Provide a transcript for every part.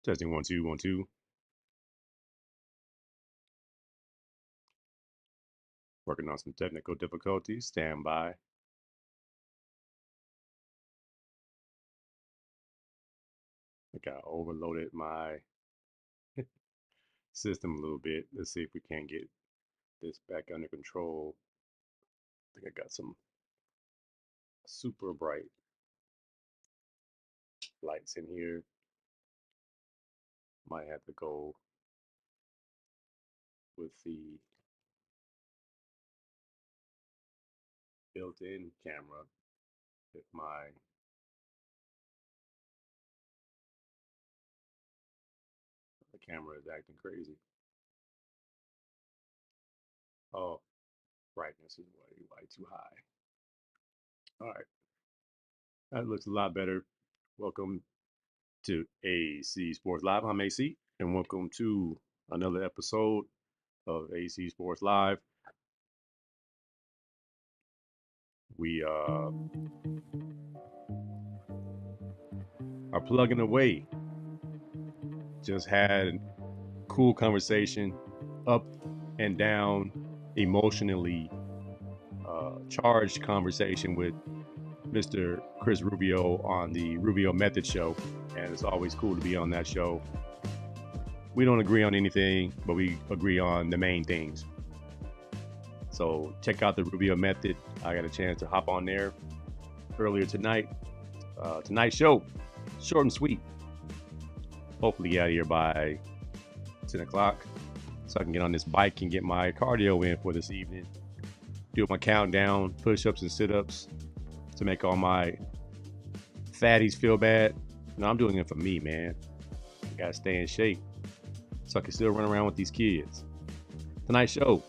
Testing 1 2 1 2. Working on some technical difficulties. Stand by. I think I overloaded my system a little bit. Let's see if we can get this back under control. I think I got some super bright lights in here. Might have to go with the built-in camera if my camera is acting crazy. Oh, brightness is way too high. All right, that looks a lot better. Welcome to AC Sports Live. I'm AC, and welcome to another episode of AC Sports Live. We are plugging away. Just had a cool conversation, up and down, emotionally charged conversation with Mr. Chris Rubio on the Rubio Method Show, and it's always cool to be on that show. We don't agree on anything, but we agree on the main things. So check out the Rubio Method. I got a chance to hop on there earlier tonight. Tonight's show, short and sweet. Hopefully get out of here by 10 o'clock so I can get on this bike and get my cardio in for this evening. Do my countdown, push-ups and sit-ups to make all my fatties feel bad. No, I'm doing it for me, man. I gotta stay in shape so I can still run around with these kids. Tonight's show,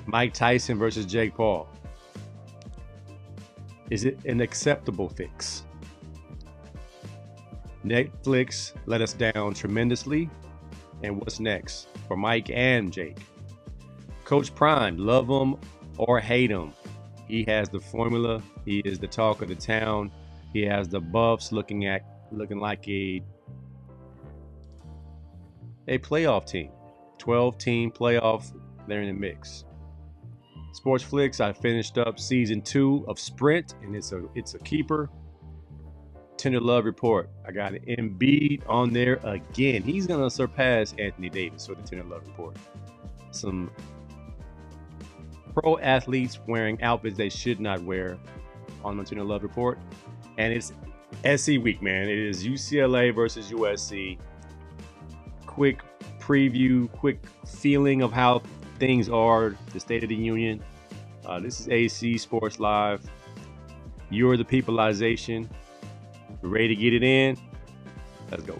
Mike Tyson versus Jake Paul. Is it an acceptable fix? Netflix let us down tremendously. And what's next for Mike and Jake? Coach Prime, love him or hate him, he has the formula. He is the talk of the town. He has the Buffs looking like a playoff team. 12-team playoff. They're in the mix. Sports Flix, I finished up season 2 of Sprint, and it's a keeper. Tender Love Report, I got an Embiid on there again. He's gonna surpass Anthony Davis for the Tender Love Report. Some pro athletes wearing outfits they should not wear on the Tender Love Report, and it's SC week, man. It is UCLA versus USC. Quick preview, quick feeling of how things are, the State of the Union. This is AC Sports Live. You're the peopleization. Ready to get it in? Let's go.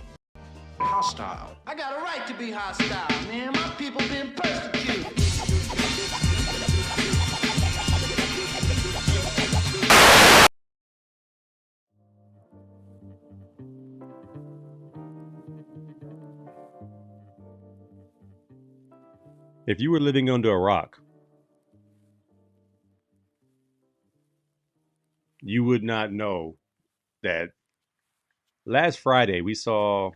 Hostile. I got a right to be hostile, man. My people been persecuted. If you were living under a rock, you would not know that last Friday we saw,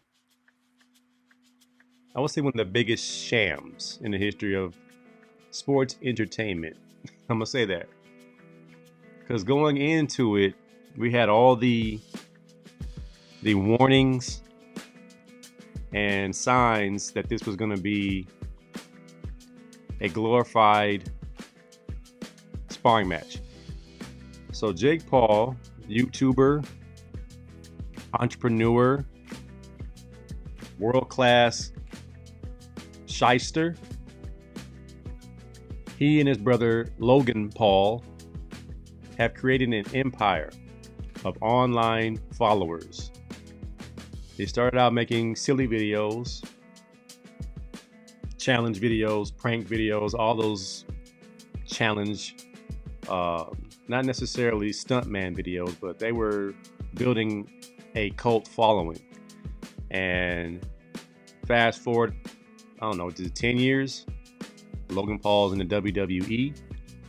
I would say, one of the biggest shams in the history of sports entertainment. I'm gonna say that because going into it, we had all the warnings and signs that this was gonna be a glorified sparring match. So Jake Paul, YouTuber, entrepreneur, world-class shyster, he and his brother Logan Paul have created an empire of online followers. They started out making silly videos, challenge videos, prank videos, all those challenge, not necessarily stuntman videos, but they were building a cult following. And fast forward, I don't know, to 10 years, Logan Paul's in the WWE.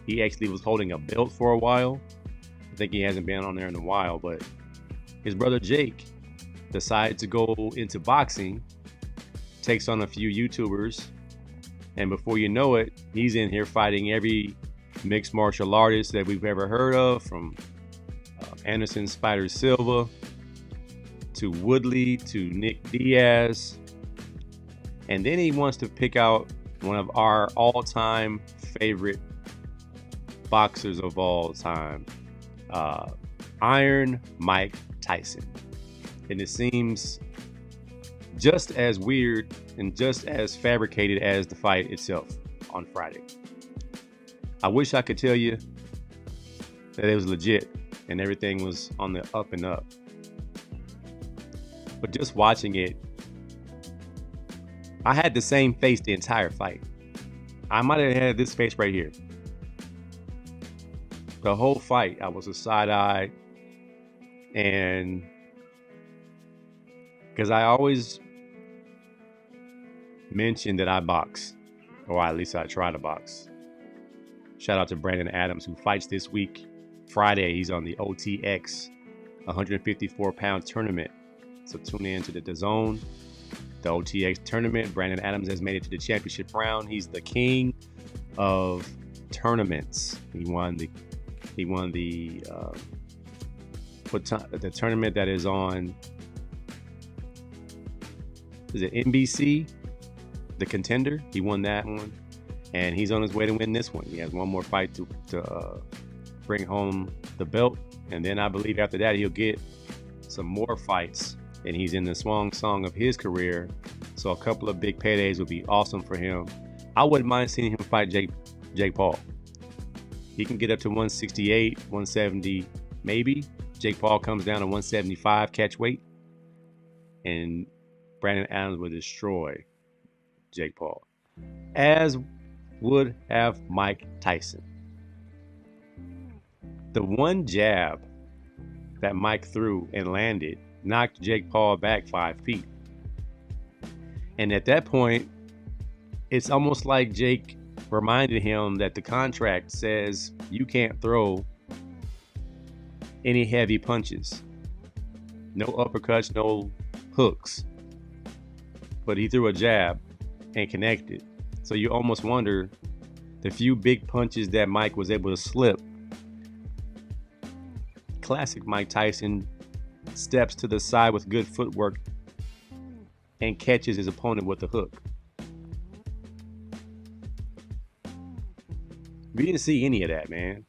He actually was holding a belt for a while. I think he hasn't been on there in a while, but his brother Jake decides to go into boxing, takes on a few YouTubers, and before you know it, he's in here fighting every mixed martial artist that we've ever heard of, from Anderson Spider Silva to Woodley to Nick Diaz. And then he wants to pick out one of our all-time favorite boxers of all time, Iron Mike Tyson. And it seems just as weird and just as fabricated as the fight itself on Friday. I wish I could tell you that it was legit and everything was on the up and up. But just watching it, I had the same face the entire fight. I might have had this face right here. The whole fight, I was a side-eye, and because I always mention that I box, or at least I try to box. Shout out to Brandon Adams, who fights this week. Friday, he's on the OTX 154-pound tournament. So tune in to the DAZN, the OTX tournament. Brandon Adams has made it to the championship round. He's the king of tournaments. He won the tournament that is on, is it NBC? The Contender. He won that one, and he's on his way to win this one. He has one more fight to bring home the belt, and then I believe after that he'll get some more fights, and he's in the swan song of his career. So a couple of big paydays would be awesome for him. I wouldn't mind seeing him fight Jake Paul. He can get up to 168, 170, maybe. Jake Paul comes down to 175 catch weight, and Brandon Adams would destroy Jake Paul, as would have Mike Tyson. The one jab that Mike threw and landed knocked Jake Paul back 5 feet. And at that point, it's almost like Jake reminded him that the contract says you can't throw any heavy punches. No uppercuts, no hooks. But he threw a jab and connected. So you almost wonder, the few big punches that Mike was able to slip, classic Mike Tyson steps to the side with good footwork and catches his opponent with a hook. We didn't see any of that, man.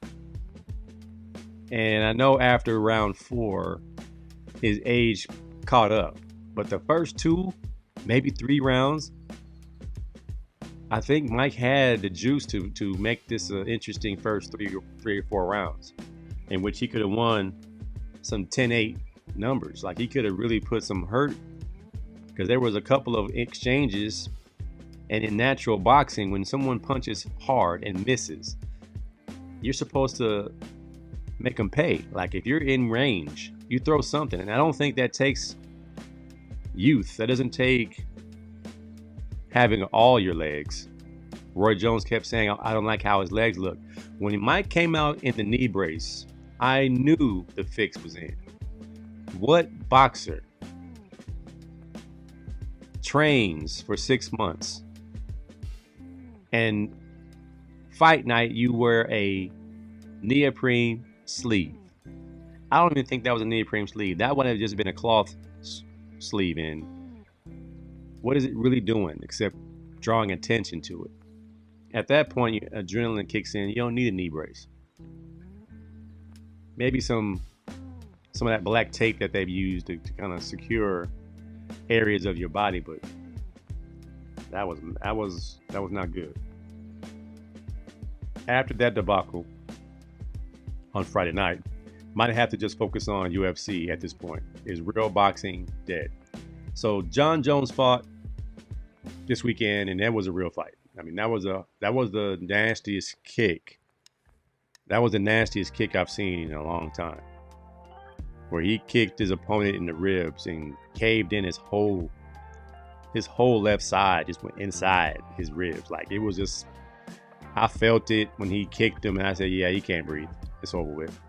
And I know after round 4, his age caught up. But the first 2, maybe 3 rounds, I think Mike had the juice to make this an interesting first 3 or 4 rounds, in which he could have won some 10-8 numbers. Like, he could have really put some hurt, because there was a couple of exchanges, and in natural boxing, when someone punches hard and misses, you're supposed to make them pay. Like, if you're in range, you throw something. And I don't think that takes youth. That doesn't take having all your legs. Roy Jones kept saying, I don't like how his legs look. When Mike came out in the knee brace, I knew the fix was in. What boxer trains for 6 months and fight night you wear a neoprene sleeve? I don't even think that was a neoprene sleeve. That would have just been a cloth sleeve. And what is it really doing except drawing attention to it? At that point, adrenaline kicks in. You don't need a knee brace. Maybe some of that black tape that they've used to kind of secure areas of your body, but that was not good. After that debacle on Friday night, might have to just focus on UFC at this point. Is real boxing dead? So John Jones fought this weekend, and that was a real fight. I mean, that was the nastiest kick. That was the nastiest kick I've seen in a long time, where he kicked his opponent in the ribs and caved in his whole left side, just went inside his ribs. Like, it was just, I felt it when he kicked him, and I said, yeah, he can't breathe. It's over with.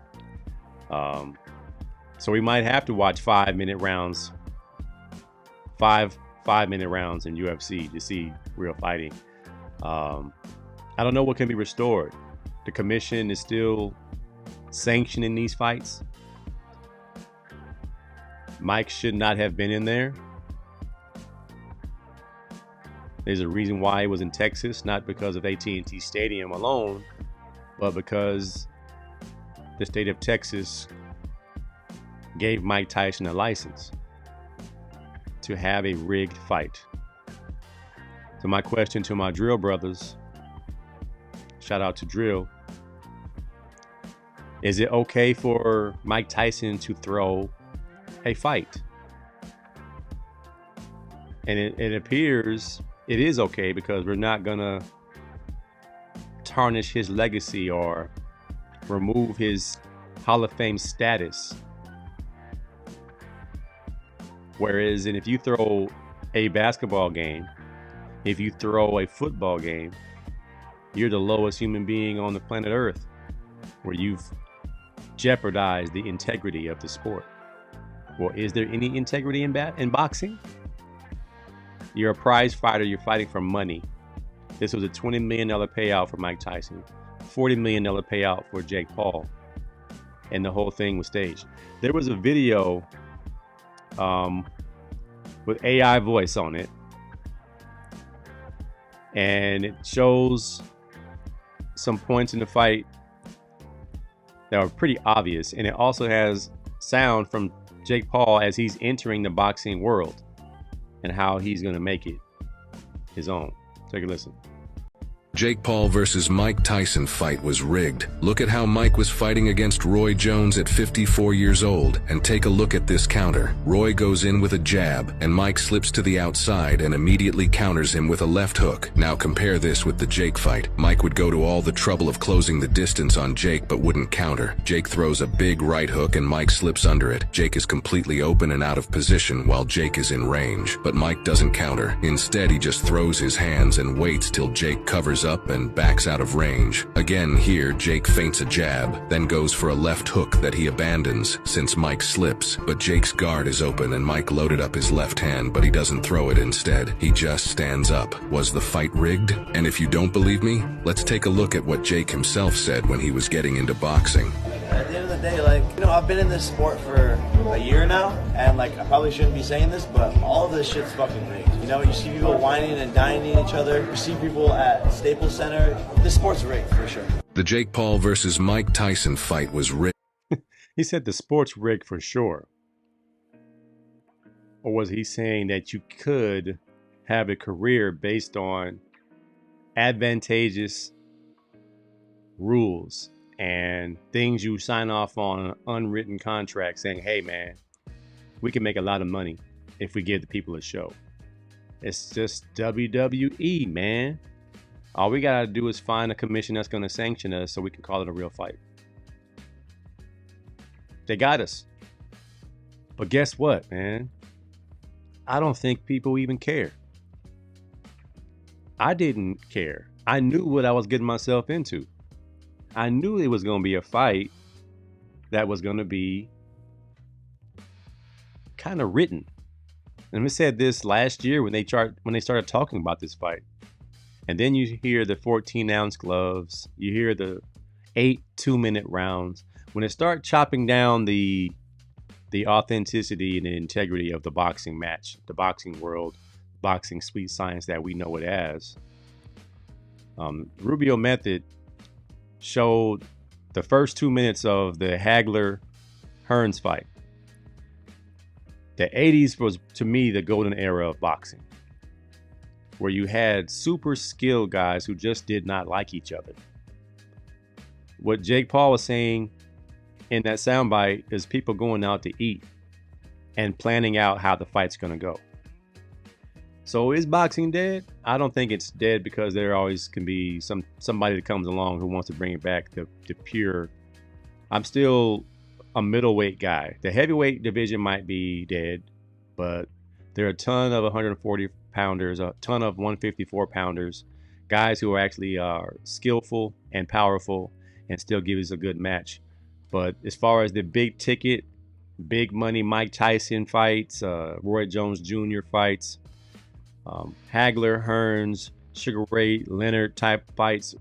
So we might have to watch 5-minute rounds five-minute rounds in UFC to see real fighting. I don't know what can be restored. The commission is still sanctioning these fights. Mike should not have been in there. There's a reason why he was in Texas, not because of AT&T Stadium alone, but because the state of Texas gave Mike Tyson a license to have a rigged fight. So my question to my drill brothers, shout out to Drill, is it okay for Mike Tyson to throw a fight? And it appears it is okay, because we're not gonna tarnish his legacy or remove his Hall of Fame status. Whereas, and if you throw a basketball game, if you throw a football game, you're the lowest human being on the planet Earth, where you've jeopardized the integrity of the sport. Well, is there any integrity in boxing? You're a prize fighter. You're fighting for money. This was a $20 million payout for Mike Tyson, $40 million payout for Jake Paul, and the whole thing was staged. There was a video with AI voice on it, and it shows some points in the fight that are pretty obvious, and it also has sound from Jake Paul as he's entering the boxing world and how he's going to make it his own. Take a listen. Jake Paul versus Mike Tyson fight was rigged. Look at how Mike was fighting against Roy Jones at 54 years old, and take a look at this counter. Roy goes in with a jab, and Mike slips to the outside and immediately counters him with a left hook. Now compare this with the Jake fight. Mike would go to all the trouble of closing the distance on Jake but wouldn't counter. Jake throws a big right hook and Mike slips under it. Jake is completely open and out of position while Jake is in range, but Mike doesn't counter. Instead, he just throws his hands and waits till Jake covers up and backs out of range. Again here, Jake feints a jab, then goes for a left hook that he abandons since Mike slips, but Jake's guard is open and Mike loaded up his left hand, but he doesn't throw it. Instead, he just stands up. Was the fight rigged? And if you don't believe me, let's take a look at what Jake himself said when he was getting into boxing. At the end of the day, I've been in this sport for a year now, and I probably shouldn't be saying this, but all of this shit's fucking rigged. You see people whining and dining each other. You see people at Staples Center. This sport's rigged for sure. The Jake Paul versus Mike Tyson fight was rigged. He said the sport's rigged for sure. Or was he saying that you could have a career based on advantageous rules and things you sign off on an unwritten contract saying, hey man, we can make a lot of money if we give the people a show? It's just WWE, man. All we gotta do is find a commission that's gonna sanction us so we can call it a real fight. They got us. But guess what, man? I don't think people even care. I didn't care. I knew what I was getting myself into. I knew it was going to be a fight that was going to be kind of written. And we said this last year when they started talking about this fight. And then you hear the 14-ounce gloves. You hear the 8 2-minute rounds. When they start chopping down the authenticity and the integrity of the boxing match, the boxing world, boxing sweet science that we know it as, Rubio Method showed the first 2 minutes of the Hagler-Hearns fight. The 80s was, to me, the golden era of boxing, where you had super skilled guys who just did not like each other. What Jake Paul was saying in that soundbite is people going out to eat and planning out how the fight's going to go. So is boxing dead? I don't think it's dead, because there always can be somebody that comes along who wants to bring it back to pure. I'm still a middleweight guy. The heavyweight division might be dead, but there are a ton of 140 pounders, a ton of 154 pounders, guys who are actually skillful and powerful and still give us a good match. But as far as the big ticket big money Mike Tyson fights, Roy Jones Jr. fights, Hagler, Hearns, Sugar Ray Leonard type fights.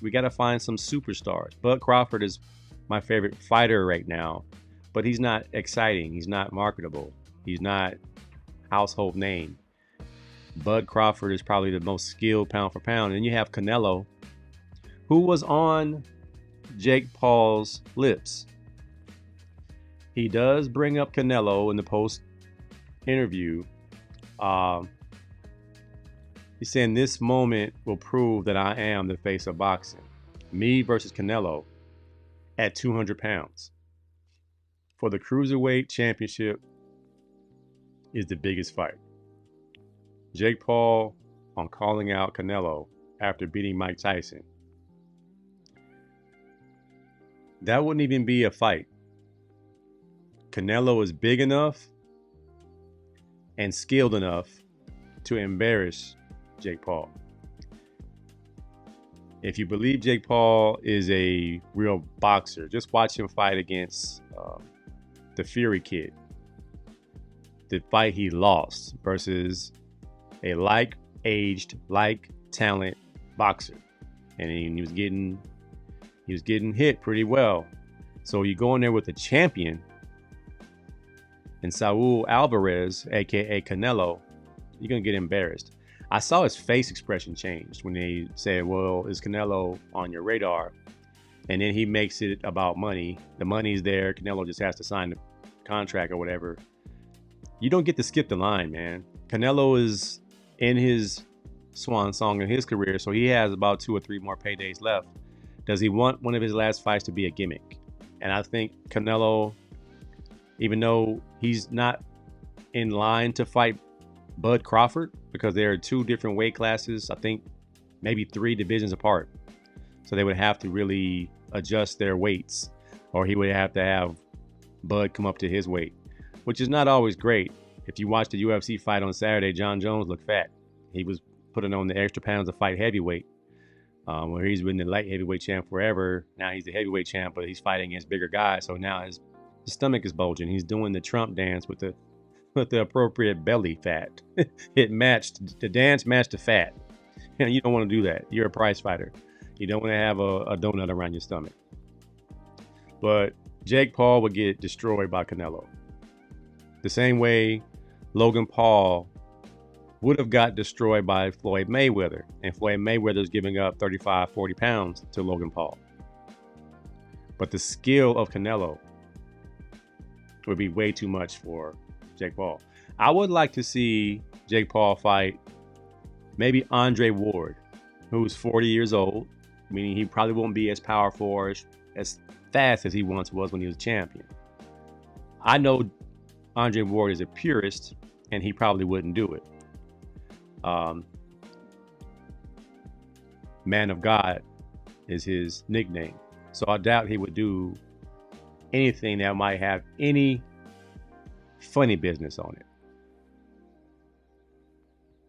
We got to find some superstars. Bud Crawford is my favorite fighter right now, but he's not exciting. He's not marketable. He's not household name. Bud Crawford is probably the most skilled pound for pound. And you have Canelo, who was on Jake Paul's lips. He does bring up Canelo in the post interview. He's saying this moment will prove that I am the face of boxing. Me versus Canelo at 200 pounds. For the Cruiserweight Championship is the biggest fight. Jake Paul on calling out Canelo after beating Mike Tyson. That wouldn't even be a fight. Canelo is big enough and skilled enough to embarrass Jake Paul. If you believe Jake Paul is a real boxer, just watch him fight against the Fury Kid. The fight he lost versus a like-aged, like-talent boxer. And he was getting hit pretty well. So you go in there with a champion and Saul Alvarez, aka Canelo, you're gonna get embarrassed. I saw his face expression change when they said, well, is Canelo on your radar? And then he makes it about money. The money's there. Canelo just has to sign the contract or whatever. You don't get to skip the line, man. Canelo is in his swan song in his career, so he has about 2 or 3 more paydays left. Does he want one of his last fights to be a gimmick? And I think Canelo, even though he's not in line to fight Bud Crawford, because there are 2 different weight classes, I think maybe 3 divisions apart. So they would have to really adjust their weights, or he would have to have Bud come up to his weight, which is not always great. If you watch the UFC fight on Saturday, John Jones looked fat. He was putting on the extra pounds to fight heavyweight, where he's been the light heavyweight champ forever. Now he's the heavyweight champ, but he's fighting against bigger guys. So now his stomach is bulging. He's doing the Trump dance with the appropriate belly fat. The dance matched the fat. And you don't want to do that. You're a prize fighter. You don't want to have a donut around your stomach. But Jake Paul would get destroyed by Canelo. The same way Logan Paul would have got destroyed by Floyd Mayweather. And Floyd Mayweather's giving up 35, 40 pounds to Logan Paul. But the skill of Canelo would be way too much for Jake Paul. I would like to see Jake Paul fight maybe Andre Ward, who's 40 years old, meaning he probably won't be as powerful or as fast as he once was when he was champion. I know Andre Ward is a purist, and he probably wouldn't do it. Man of God is his nickname. So I doubt he would do anything that might have any funny business on it.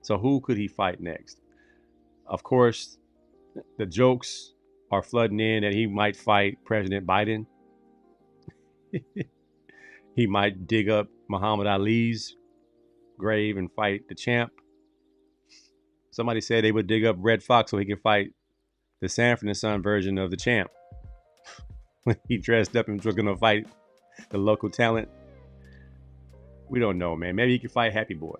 So who could he fight next? Of course, the jokes are flooding in that he might fight President Biden. He might dig up Muhammad Ali's grave and fight the champ. Somebody said they would dig up Red Fox so he can fight the Sanford and Son version of the champ. When he dressed up and was going to fight the local talent. We don't know, man. Maybe he could fight Happy Boy.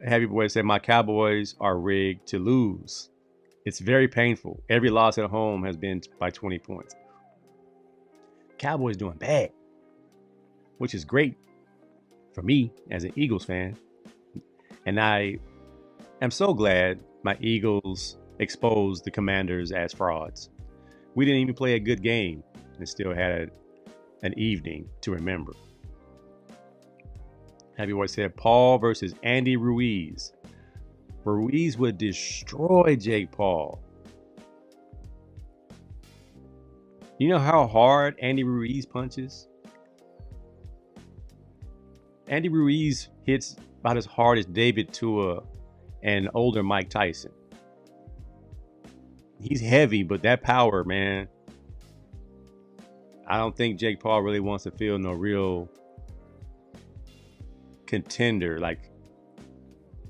Happy Boy said, my Cowboys are rigged to lose. It's very painful. Every loss at home has been by 20 points. Cowboys doing bad, which is great for me as an Eagles fan. And I am so glad my Eagles exposed the Commanders as frauds. We didn't even play a good game and still had an evening to remember. Happy Boy said, Paul versus Andy Ruiz. Ruiz would destroy Jake Paul. You know how hard Andy Ruiz punches? Andy Ruiz hits about as hard as David Tua and older Mike Tyson. He's heavy, but that power, man, I don't think Jake Paul really wants to feel no real contender, like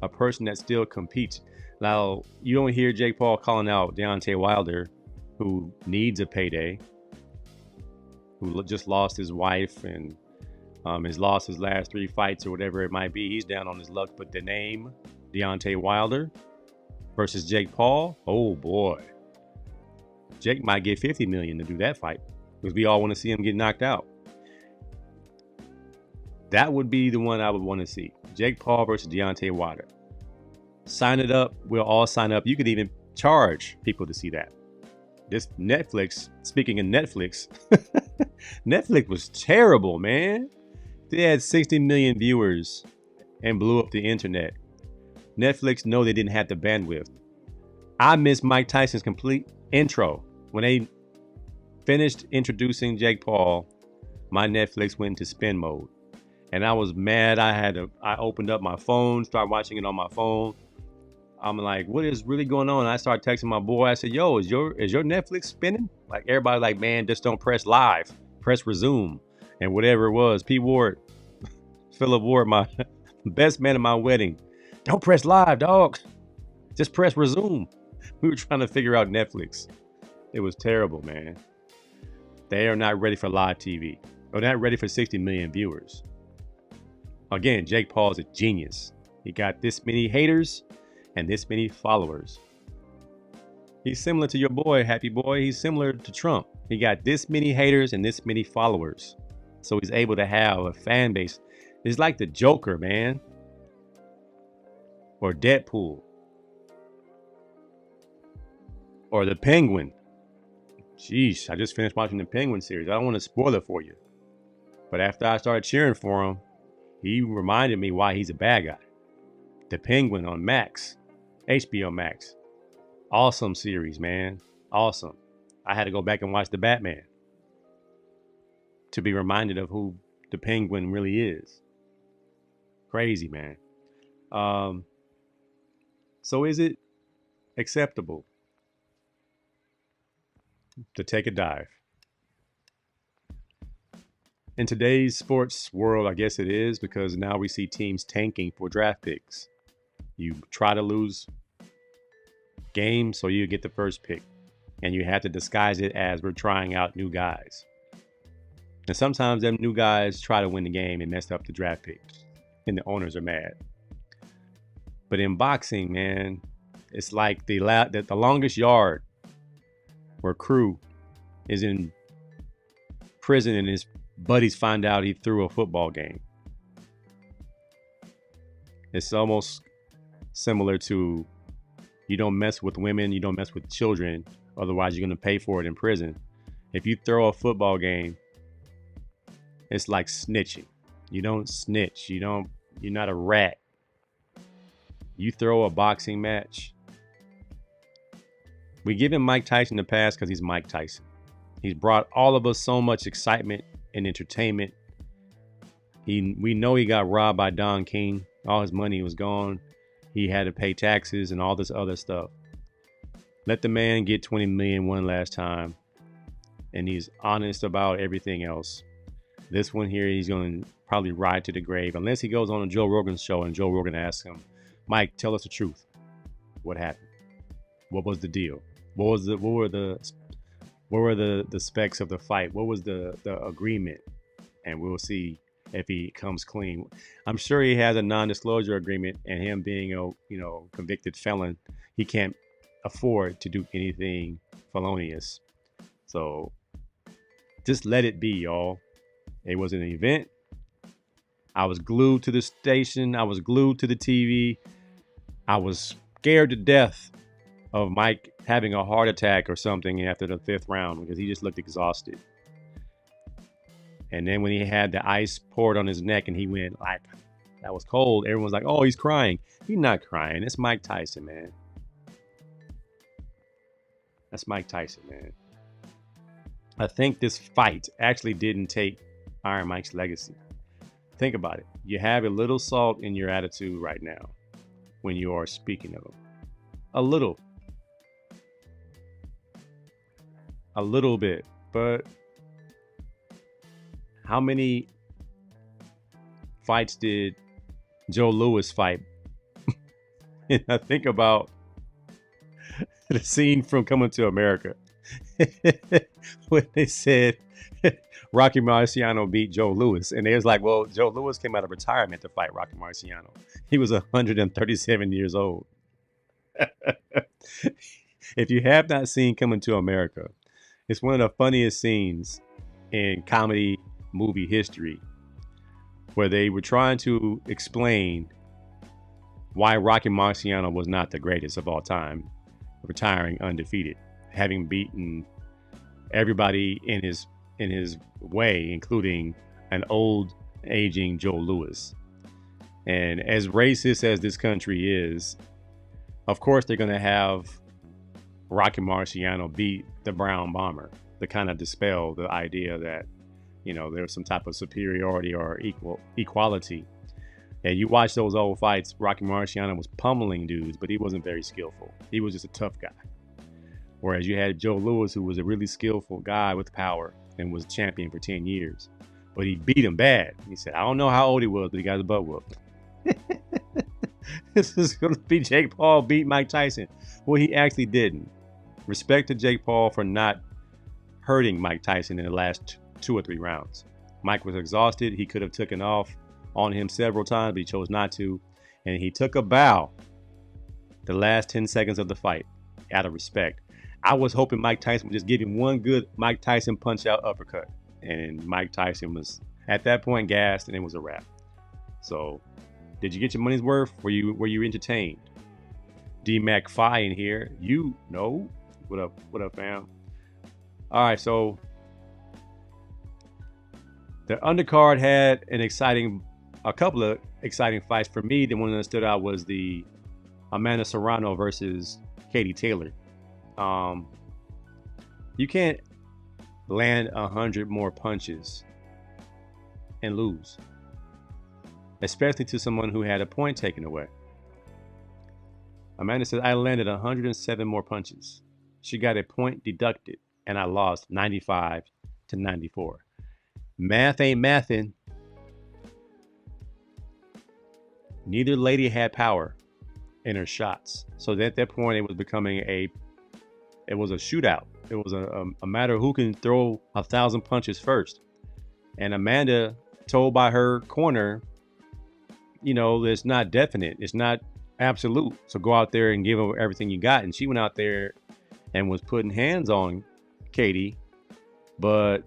a person that still competes. Now, you don't hear Jake Paul calling out Deontay Wilder, who needs a payday, who just lost his wife and has lost his last 3 fights or whatever it might be. He's down on his luck. But the name Deontay Wilder versus Jake Paul, oh boy. Jake might get $50 million to do that fight because we all want to see him get knocked out. That would be the one I would want to see. Jake Paul versus Deontay Wilder. Sign it up. We'll all sign up. You could even charge people to see that. This Netflix, speaking of Netflix, Netflix was terrible, man. They had 60 million viewers and blew up the internet. Netflix know they didn't have the bandwidth. I missed Mike Tyson's complete intro. When they finished introducing Jake Paul, my Netflix went into spin mode. And I was mad. I opened up my phone, started watching it on my phone. I'm like, what is really going on? And I started texting my boy. I said, yo, is your Netflix spinning? Like, everybody like, man, just don't press live, press resume. And whatever it was, P. Ward, Philip Ward, my best man at my wedding. Don't press live, dog. Just press resume. We were trying to figure out Netflix. It was terrible, man. They are not ready for live TV. They're not ready for 60 million viewers. Again, Jake Paul is a genius. He got this many haters and this many followers. He's similar to your boy, Happy Boy. He's similar to Trump. He got this many haters and this many followers. So he's able to have a fan base. It's like the Joker, man. Or Deadpool. Or the Penguin. Jeez, I just finished watching the Penguin series. I don't want to spoil it for you. But after I started cheering for him, he reminded me why he's a bad guy. The Penguin on Max. HBO Max. Awesome series, man. Awesome. I had to go back and watch the Batman to be reminded of who the Penguin really is. Crazy, man. So is it acceptable to take a dive? In today's sports world, I guess it is, because now we see teams tanking for draft picks. You try to lose games so you get the first pick. And you have to disguise it as we're trying out new guys. And sometimes them new guys try to win the game and mess up the draft pick. And the owners are mad. But in boxing, man, it's like the longest yard where Crew is in prison and his buddies find out he threw a football game. It's almost similar to you don't mess with women, you don't mess with children, otherwise you're going to pay for it in prison. If you throw a football game, it's like snitching. You don't snitch. You're not a rat. You throw a boxing match. We give him Mike Tyson the pass because he's Mike Tyson. He's brought all of us so much excitement and entertainment. We know he got robbed by Don King. All his money was gone. He had to pay taxes and all this other stuff. Let the man get 20 million one last time. And he's honest about everything else. This one here, he's going to probably ride to the grave. Unless he goes on a Joe Rogan show and Joe Rogan asks him, Mike, tell us the truth. What happened? What was the deal? What were the specs of the fight? What was the agreement? And we'll see if he comes clean. I'm sure he has a non-disclosure agreement, and him being a convicted felon, he can't afford to do anything felonious. So just let it be, y'all. It was an event. I was glued to the station. I was glued to the TV. I was scared to death of Mike having a heart attack or something after the 5th round because he just looked exhausted. And then when he had the ice poured on his neck and he went like, that was cold. Everyone's like, oh, he's crying. He's not crying. It's Mike Tyson, man. That's Mike Tyson, man. I think this fight actually didn't take Iron Mike's legacy. Think about it. You have a little salt in your attitude right now when you are speaking of him. A little bit, but how many fights did Joe Louis fight? And I think about the scene from Coming to America when they said Rocky Marciano beat Joe Louis, and they was like, well, Joe Louis came out of retirement to fight Rocky Marciano. He was 137 years old. If you have not seen Coming to America, it's one of the funniest scenes in comedy movie history, where they were trying to explain why Rocky Marciano was not the greatest of all time, retiring undefeated, having beaten everybody in his way, including an old aging Joe Louis. And as racist as this country is, of course they're going to have Rocky Marciano beat the Brown Bomber to kind of dispel the idea that, you know, there's some type of superiority or equality. And you watch those old fights, Rocky Marciano was pummeling dudes, but he wasn't very skillful. He was just a tough guy. Whereas you had Joe Louis, who was a really skillful guy with power and was champion for 10 years. But he beat him bad. He said, I don't know how old he was, but he got his butt whooped. This is going to be Jake Paul beat Mike Tyson. Well, he actually didn't. Respect to Jake Paul for not hurting Mike Tyson in the last 2 or 3 rounds. Mike was exhausted. He could have taken off on him several times, but he chose not to. And he took a bow the last 10 seconds of the fight out of respect. I was hoping Mike Tyson would just give him one good Mike Tyson punch out uppercut. And Mike Tyson was at that point gassed, and it was a wrap. So did you get your money's worth? Were you entertained? D-Mac Fi in here. You know. What up, fam? All right, so the undercard had a couple of exciting fights for me. The one that stood out was the Amanda Serrano versus Katie Taylor. You can't land 100 more punches and lose, especially to someone who had a point taken away. Amanda says, I landed 107 more punches. She got a point deducted, and I lost 95 to 94. Math ain't mathin'. Neither lady had power in her shots. So at that point, it was becoming a shootout. It was a matter of who can throw 1,000 punches first. And Amanda, told by her corner, you know, it's not definite. It's not absolute. So go out there and give her everything you got. And she went out there and was putting hands on Katie, but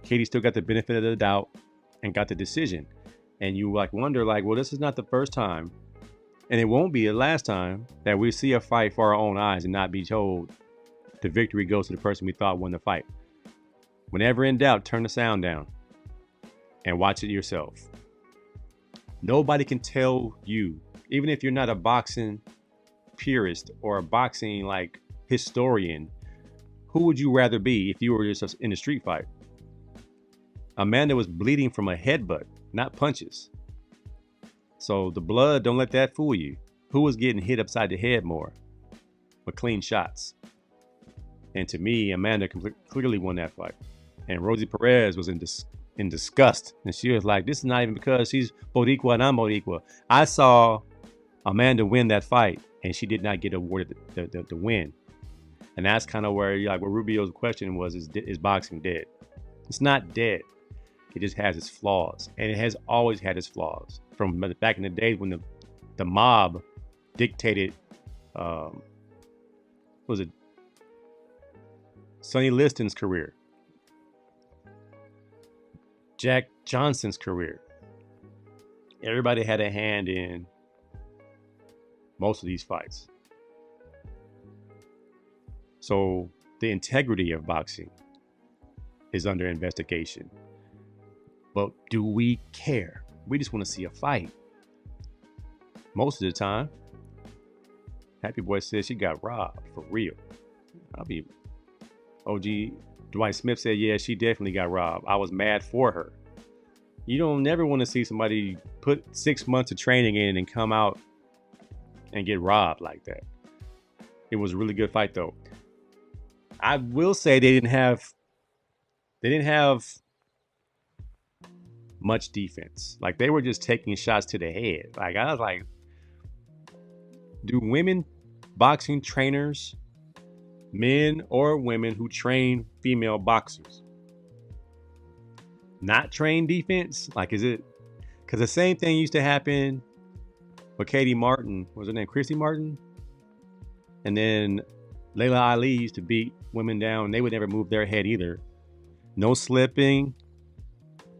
Katie still got the benefit of the doubt and got the decision. And you wonder, well, this is not the first time, and it won't be the last time that we see a fight for our own eyes and not be told the victory goes to the person we thought won the fight. Whenever in doubt, turn the sound down and watch it yourself. Nobody can tell you, even if you're not a boxing purist or a boxing historian, who would you rather be if you were just in a street fight? Amanda was bleeding from a headbutt, not punches. So the blood, don't let that fool you. Who was getting hit upside the head more with clean shots? And to me, Amanda clearly won that fight. And Rosie Perez was in disgust. And she was like, this is not even because she's both equal and I'm both equal. I saw Amanda win that fight, and she did not get awarded the win. And that's kind of where, what Rubio's question was, is boxing dead? It's not dead. It just has its flaws. And it has always had its flaws. From back in the days when the mob dictated, was it Sonny Liston's career, Jack Johnson's career. Everybody had a hand in most of these fights. So the integrity of boxing is under investigation. But do we care? We just want to see a fight. Most of the time. Happy Boy says she got robbed for real. OG Dwight Smith said, yeah, she definitely got robbed. I was mad for her. You don't never want to see somebody put 6 months of training in and come out and get robbed like that. It was a really good fight though. I will say they didn't have much defense. Like, they were just taking shots to the head. Like, I was like, do women boxing trainers, men or women who train female boxers, not train defense? Like, is it? Because the same thing used to happen with Katie Martin. What was her name? Christy Martin? And then Layla Ali used to beat women down. They would never move their head either. No slipping,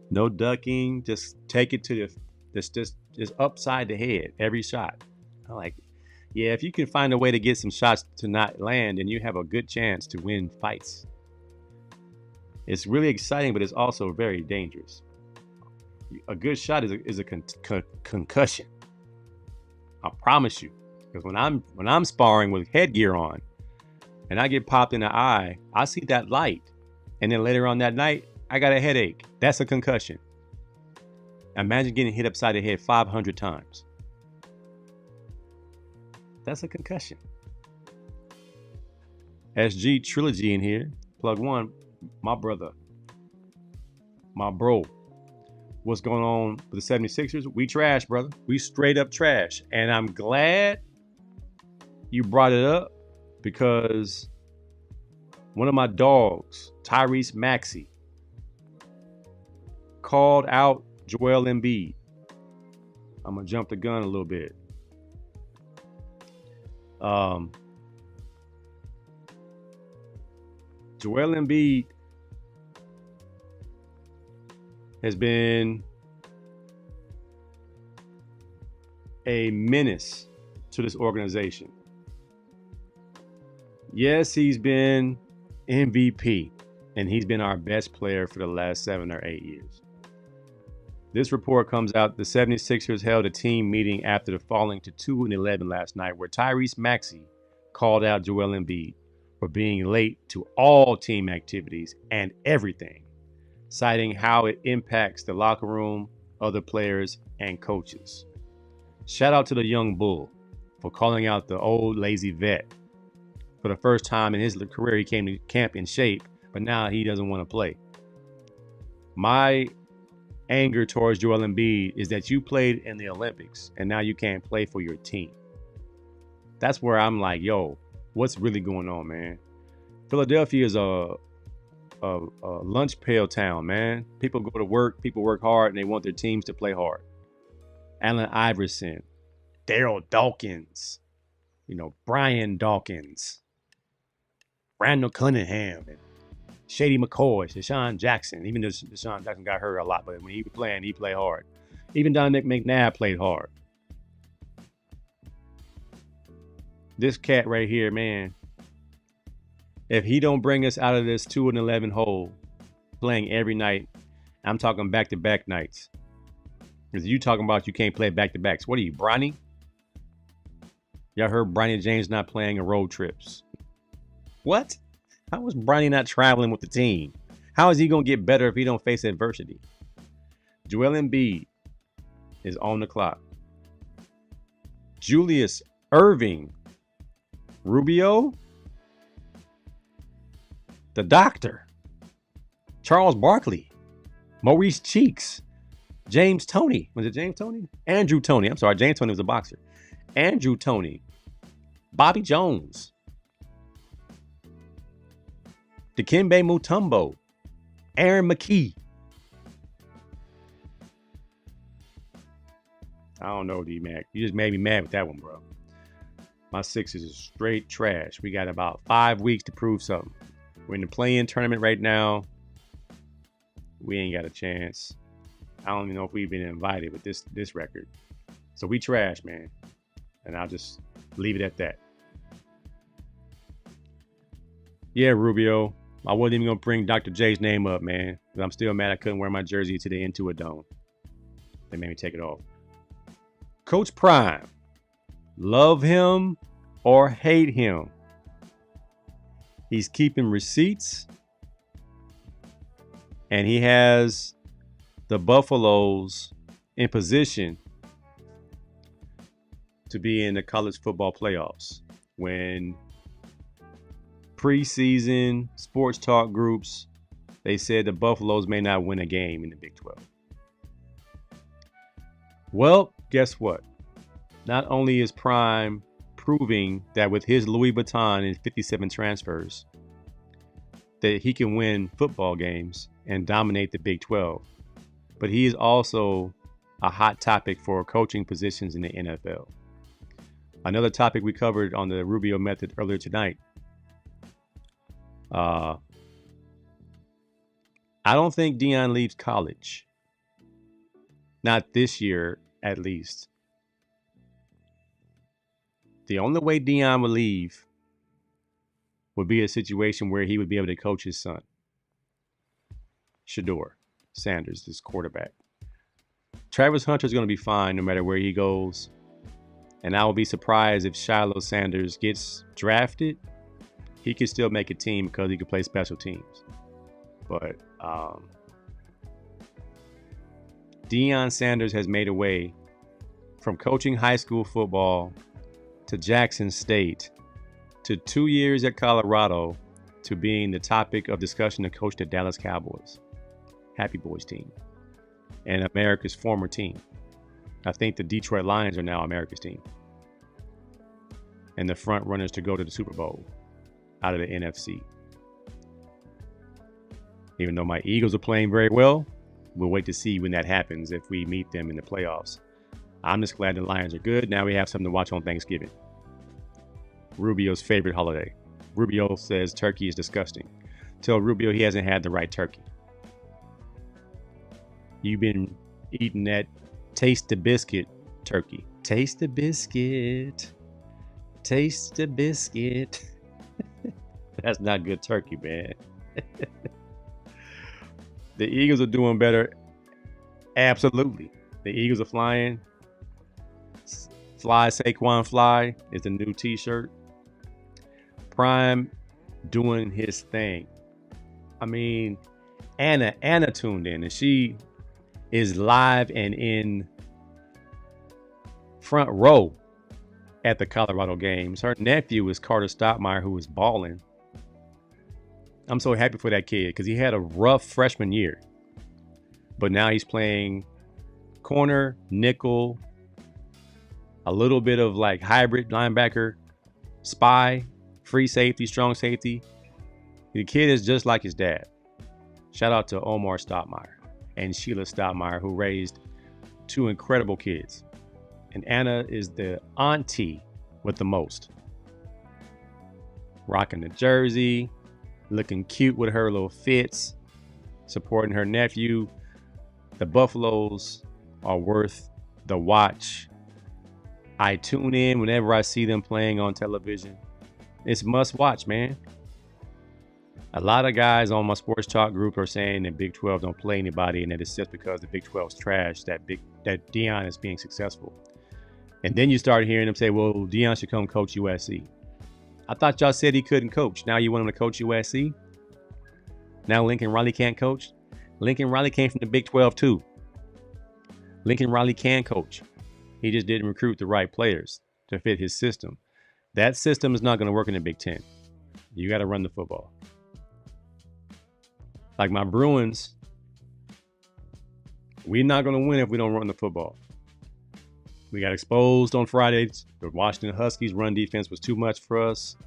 no ducking. Just take it to the just upside the head every shot. I'm like, yeah, if you can find a way to get some shots to not land, then you have a good chance to win fights. It's really exciting, but it's also very dangerous. A good shot is a concussion. I promise you. Because when I'm sparring with headgear on, and I get popped in the eye, I see that light, and then later on that night, I got a headache. That's a concussion. Imagine getting hit upside the head 500 times. That's a concussion. SG Trilogy in here. Plug one, my brother, my bro. What's going on with the 76ers? We trash, brother. We straight up trash. And I'm glad you brought it up, because one of my dogs, Tyrese Maxey, called out Joel Embiid. I'm going to jump the gun a little bit. Joel Embiid has been a menace to this organization. Yes, he's been MVP, and he's been our best player for the last 7 or 8 years. This report comes out. The 76ers held a team meeting after the falling to 2-11 last night, where Tyrese Maxey called out Joel Embiid for being late to all team activities and everything, citing how it impacts the locker room, other players, and coaches. Shout out to the young bull for calling out the old lazy vet. For the first time in his career, he came to camp in shape, but now he doesn't want to play. My anger towards Joel Embiid is that you played in the Olympics and now you can't play for your team. That's where I'm like, yo, what's really going on, man? Philadelphia is a lunch pail town, man. People go to work, people work hard, and they want their teams to play hard. Allen Iverson, Daryl Dawkins, Brian Dawkins, Randall Cunningham, and Shady McCoy, Deshaun Jackson. Even though Deshaun Jackson got hurt a lot, but when he was playing, he played hard. Even Dominic McNabb played hard. This cat right here, man, if he don't bring us out of this 2-11 hole, playing every night, I'm talking back-to-back nights. Because you talking about you can't play back-to-backs. What are you, Bronny? Y'all heard Bronny James not playing in road trips. What? How is Bronny not traveling with the team? How is he going to get better if he don't face adversity? Joel Embiid is on the clock. Julius Irving Rubio, the doctor, Charles Barkley, Maurice Cheeks, James Toney. Was it James Toney? Andrew Toney. I'm sorry. James Toney was a boxer. Andrew Toney, Bobby Jones, Dikembe Mutombo, Aaron McKee. I don't know, D-Mac. You just made me mad with that one, bro. My Sixers is straight trash. We got about 5 weeks to prove something. We're in the play-in tournament right now. We ain't got a chance. I don't even know if we've been invited with this record. So we trash, man. And I'll just leave it at that. Yeah, Rubio. I wasn't even going to bring Dr. J's name up, man. But I'm still mad I couldn't wear my jersey to the Intuit Dome. They made me take it off. Coach Prime. Love him or hate him. He's keeping receipts. And he has the Buffaloes in position to be in the college football playoffs. When preseason sports talk groups, they said the Buffaloes may not win a game in the Big 12. Well, guess what? Not only is Prime proving that with his Louis Vuitton and 57 transfers, that he can win football games and dominate the Big 12, but he is also a hot topic for coaching positions in the NFL. Another topic we covered on the Rubio method earlier tonight. I don't think Deion leaves college. Not this year, at least. The only way Deion would leave would be a situation where he would be able to coach his son, Shedeur Sanders, this quarterback. Travis Hunter is going to be fine no matter where he goes. And I will be surprised if Shiloh Sanders gets drafted. He could still make a team because he could play special teams. But Deion Sanders has made a way from coaching high school football to Jackson State to 2 years at Colorado to being the topic of discussion to coach the Dallas Cowboys, Happy Boys team, and America's former team. I think the Detroit Lions are now America's team and the front runners to go to the Super Bowl out of the NFC. Even though my Eagles are playing very well, we'll wait to see when that happens if we meet them in the playoffs. I'm just glad the Lions are good. Now we have something to watch on Thanksgiving. Rubio's favorite holiday. Rubio says turkey is disgusting. Tell Rubio he hasn't had the right turkey. You've been eating that taste the biscuit turkey. Taste the biscuit. Taste the biscuit. That's not good turkey, man. The Eagles are doing better. Absolutely. The Eagles are flying. Fly Saquon Fly is the new t-shirt. Prime doing his thing. I mean, Anna tuned in and she is live and in front row at the Colorado games. Her nephew is Carter Stottmeyer, who is balling. I'm so happy for that kid because he had a rough freshman year. But now he's playing corner, nickel, a little bit of like hybrid linebacker, spy, free safety, strong safety. The kid is just like his dad. Shout out to Omar Stottmeyer and Sheila Stottmeyer, who raised two incredible kids. And Anna is the auntie with the most. Rocking the jersey, looking cute with her little fits, supporting her nephew. The Buffaloes are worth the watch. I tune in whenever I see them playing on television. It's must watch, man. A lot of guys on my sports talk group are saying that Big 12 don't play anybody and that it's just because the Big 12's trash that Deion is being successful. And then you start hearing them say, well, Deion should come coach USC. I thought y'all said he couldn't coach. Now you want him to coach USC? Now Lincoln Riley can't coach? Lincoln Riley came from the Big 12 too. Lincoln Riley can coach. He just didn't recruit the right players to fit his system. That system is not going to work in the Big 10. You got to run the football. Like my Bruins, we're not going to win if we don't run the football. We got exposed on Fridays. The Washington Huskies run defense was too much for us,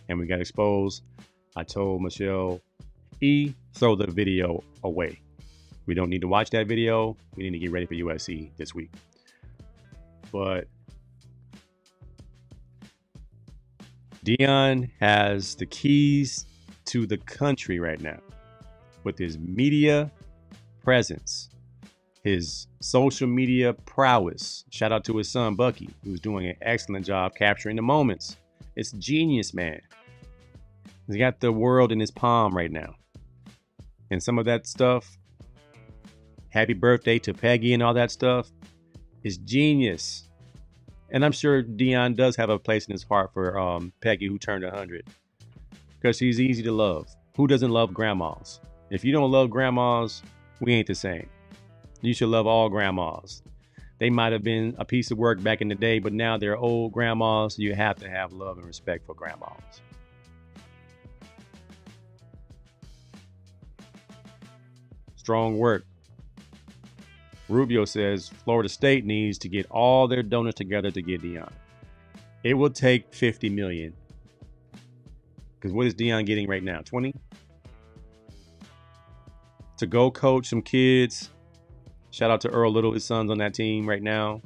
and we got exposed. I told Michelle, throw the video away. We don't need to watch that video. We need to get ready for USC this week. But Deion has the keys to the country right now with his media presence, his social media prowess. Shout out to his son, Bucky, who's doing an excellent job capturing the moments. It's genius, man. He's got the world in his palm right now. And some of that stuff, happy birthday to Peggy and all that stuff, is genius. And I'm sure Deion does have a place in his heart for Peggy, who turned 100. Because she's easy to love. Who doesn't love grandmas? If you don't love grandmas, we ain't the same. You should love all grandmas. They might have been a piece of work back in the day, but now they're old grandmas. You have to have love and respect for grandmas. Strong work. Rubio says Florida State needs to get all their donors together to get Deion. It will take $50 million. Because what is Deion getting right now? 20? To go coach some kids. Shout out to Earl Little, his son's on that team right now.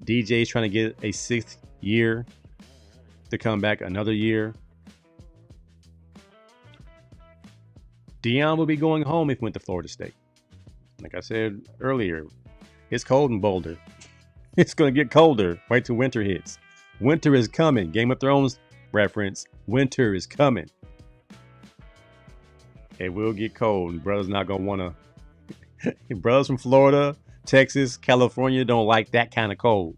DJ's trying to get a 6th year to come back another year. Deion will be going home if he went to Florida State. Like I said earlier, it's cold in Boulder. It's going to get colder. Wait till winter hits. Winter is coming. Game of Thrones reference. Winter is coming. It will get cold. Brothers not going to want to. Brothers from Florida, Texas, California don't like that kind of cold.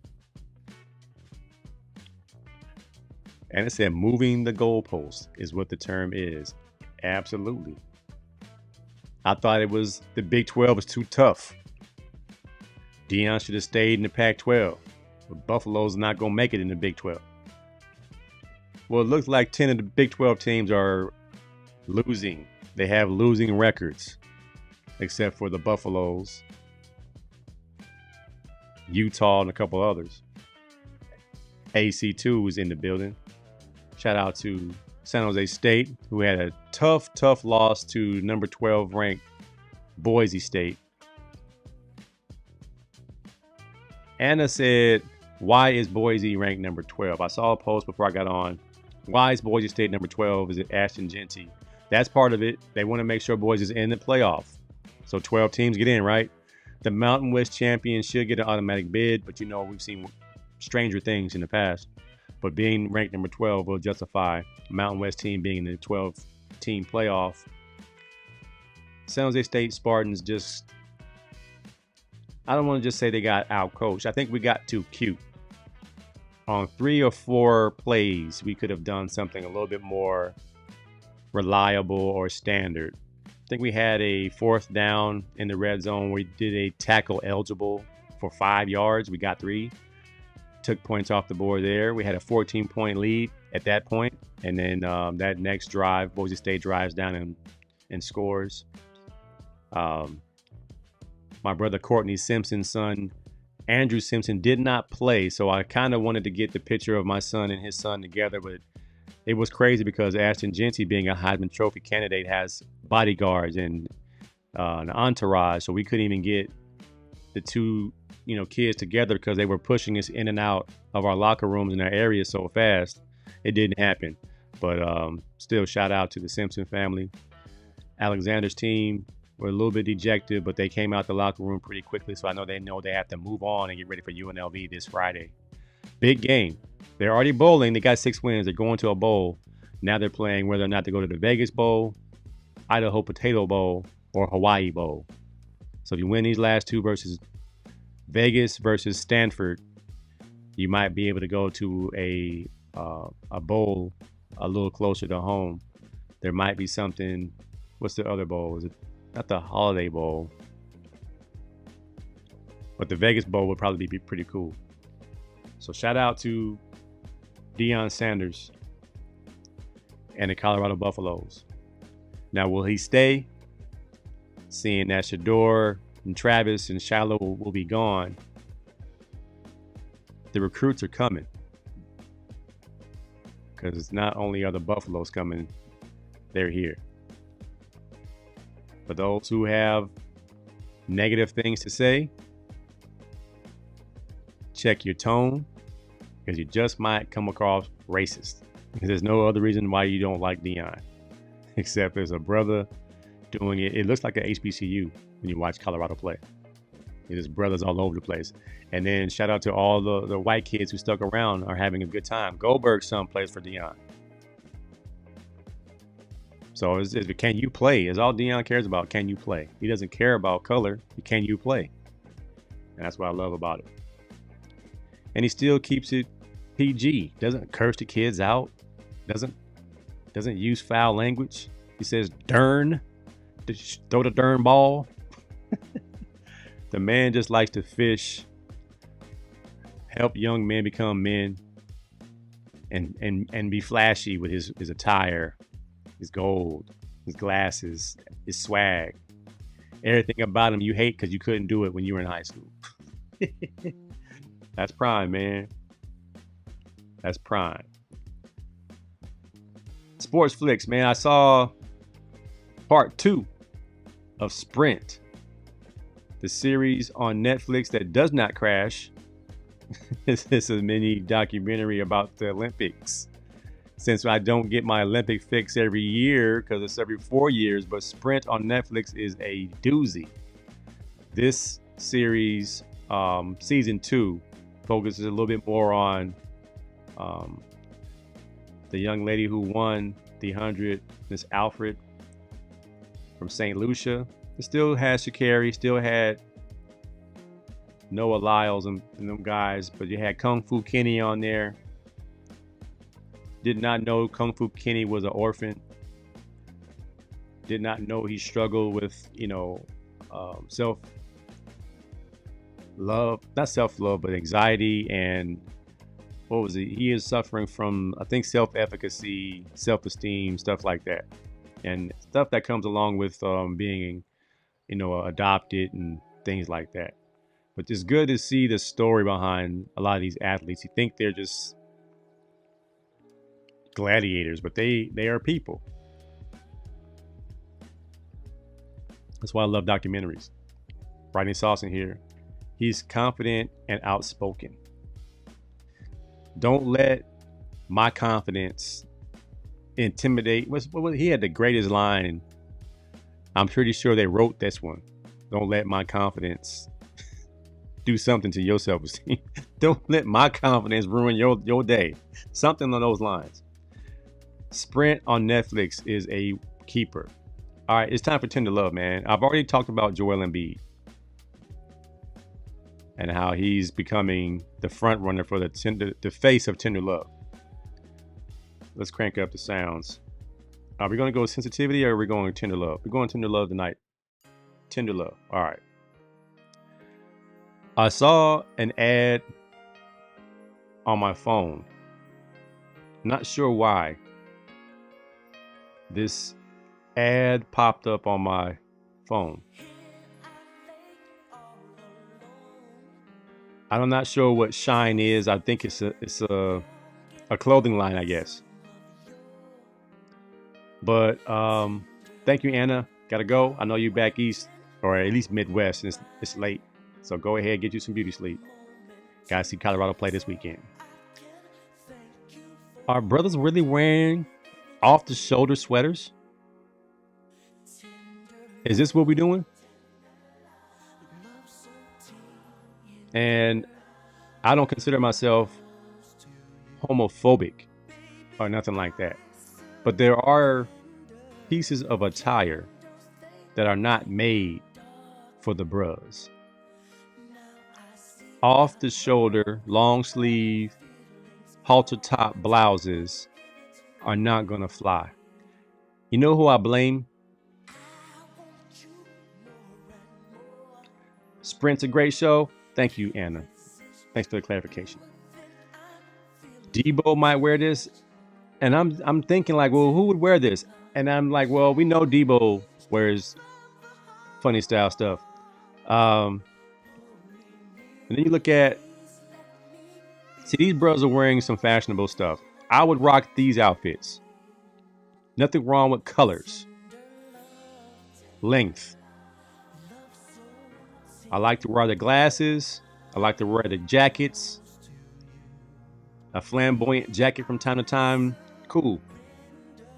And it said moving the goalpost is what the term is. Absolutely. I thought it was the Big 12 was too tough. Deion should have stayed in the Pac-12. But Buffalo's not going to make it in the Big 12. Well, it looks like 10 of the Big 12 teams are losing. They have losing records, except for the Buffaloes, Utah, and a couple others. AC2 is in the building. Shout out to San Jose State, who had a tough loss to number 12 ranked Boise State. Anna said, why is Boise ranked number 12? I saw a post before I got on. Why is Boise State number 12? Is it Ashton Genty? That's part of it. They want to make sure Boise is in the playoff. So 12 teams get in, right? The Mountain West champion should get an automatic bid, but you know, we've seen stranger things in the past. But being ranked number 12 will justify Mountain West team being in the 12-team playoff. San Jose State Spartans just, I don't want to just say they got out-coached. I think we got too cute. On 3 or 4 plays, we could have done something a little bit more reliable or standard. I think we had a 4th down in the red zone where we did a tackle eligible for 5 yards. We got 3. Took points off the board there. We had a 14-point lead at that point. And then that next drive, Boise State drives down and scores. My brother Courtney Simpson's son, Andrew Simpson, did not play. So I kind of wanted to get the picture of my son and his son together. But it was crazy because Ashton Genty, being a Heisman Trophy candidate, has bodyguards and an entourage. So we couldn't even get the two kids together because they were pushing us in and out of our locker rooms in our area so fast. It didn't happen. But still, shout out to the Simpson family. Alexander's team were a little bit dejected, but they came out the locker room pretty quickly. So I know they have to move on and get ready for UNLV this Friday. Big game. They're already bowling. They got 6 wins. They're going to a bowl. Now they're playing whether or not to go to the Vegas Bowl, Idaho Potato Bowl, or Hawaii Bowl. So if you win these last 2 versus Vegas versus Stanford, you might be able to go to a bowl a little closer to home. There might be something. What's the other bowl? Is it not the Holiday Bowl? But the Vegas Bowl would probably be pretty cool. So shout out to Deion Sanders and the Colorado Buffaloes. Now, will he stay? Seeing that Shador and Travis and Shiloh will be gone, the recruits are coming. Because not only are the Buffaloes coming, they're here. For those who have negative things to say, check your tone, because you just might come across racist. Because there's no other reason why you don't like Deion, except there's a brother doing it. It looks like an HBCU when you watch Colorado play. There's brothers all over the place. And then shout out to all the white kids who stuck around, are having a good time. Goldberg's son plays for Deion. So can you play? Is all Deion cares about. Can you play? He doesn't care about color. Can you play? And that's what I love about it. And he still keeps it PG. Doesn't curse the kids out. Doesn't use foul language. He says "dern," throw the darn ball. The man just likes to fish, help young men become men, and be flashy with his attire, his gold, his glasses, his swag. Everything about him you hate because you couldn't do it when you were in high school. That's prime, man. That's prime. Sports Flix, man. I saw part 2 of Sprint, the series on Netflix that does not crash. It's a mini documentary about the Olympics. Since I don't get my Olympic fix every year because it's every 4 years, but Sprint on Netflix is a doozy. This series, season 2, focuses a little bit more on the young lady who won the 100, Miss Alfred from St. Lucia. It still had Sha'Carri, still had Noah Lyles and them guys, but you had Kung Fu Kenny on there. Did not know Kung Fu Kenny was an orphan. Did not know he struggled with, self-love, not self-love, but anxiety and what was it? He is suffering from, I think, self-efficacy, self-esteem, stuff like that. And stuff that comes along with being, adopted and things like that. But it's good to see the story behind a lot of these athletes. You think they're just gladiators, but they are people. That's why I love documentaries. Rodney Sauce in here. He's confident and outspoken. Don't let my confidence intimidate. He had the greatest line. I'm pretty sure they wrote this one. Don't let my confidence do something to your self-esteem. Don't let my confidence ruin your day. Something along those lines. Sprint on Netflix is a keeper. All right, it's time for Tender Love, man. I've already talked about Joel Embiid and how he's becoming the front runner for the face of Tender Love. Let's crank up the sounds. Are we going to go with sensitivity or are we going Tender Love? We're going Tender Love tonight. Tender Love. All right. I saw an ad on my phone. Not sure why. This ad popped up on my phone. I'm not sure what Shine is. I think it's a clothing line, I guess. But thank you, Anna. Gotta go. I know you back east or at least Midwest, and it's late. So go ahead, get you some beauty sleep. Gotta see Colorado play this weekend. Are brothers really wearing off-the-shoulder sweaters? Is this what we're doing? And I don't consider myself homophobic or nothing like that. But there are pieces of attire that are not made for the bros. Off the shoulder, long sleeve, halter top blouses are not gonna fly. You know who I blame? Sprint's a great show. Thank you, Anna. Thanks for the clarification. Debo might wear this. And I'm thinking like, well, who would wear this? And I'm like, well, we know Debo wears funny style stuff. And then you look at, see, these bros are wearing some fashionable stuff. I would rock these outfits. Nothing wrong with colors. Length. I like to wear the glasses. I like to wear the jackets. A flamboyant jacket from time to time. Cool.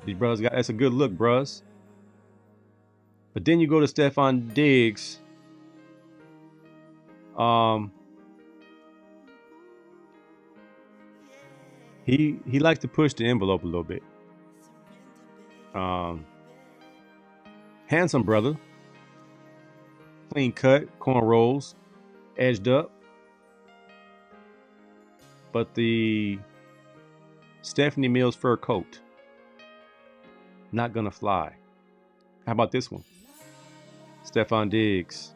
These brothers got, that's a good look, bros. But then you go to Stefon Diggs. He likes to push the envelope a little bit. Handsome brother. Clean cut, cornrows, edged up. But the Stephanie Mills fur coat, not gonna fly. How about this one? Stefon Diggs.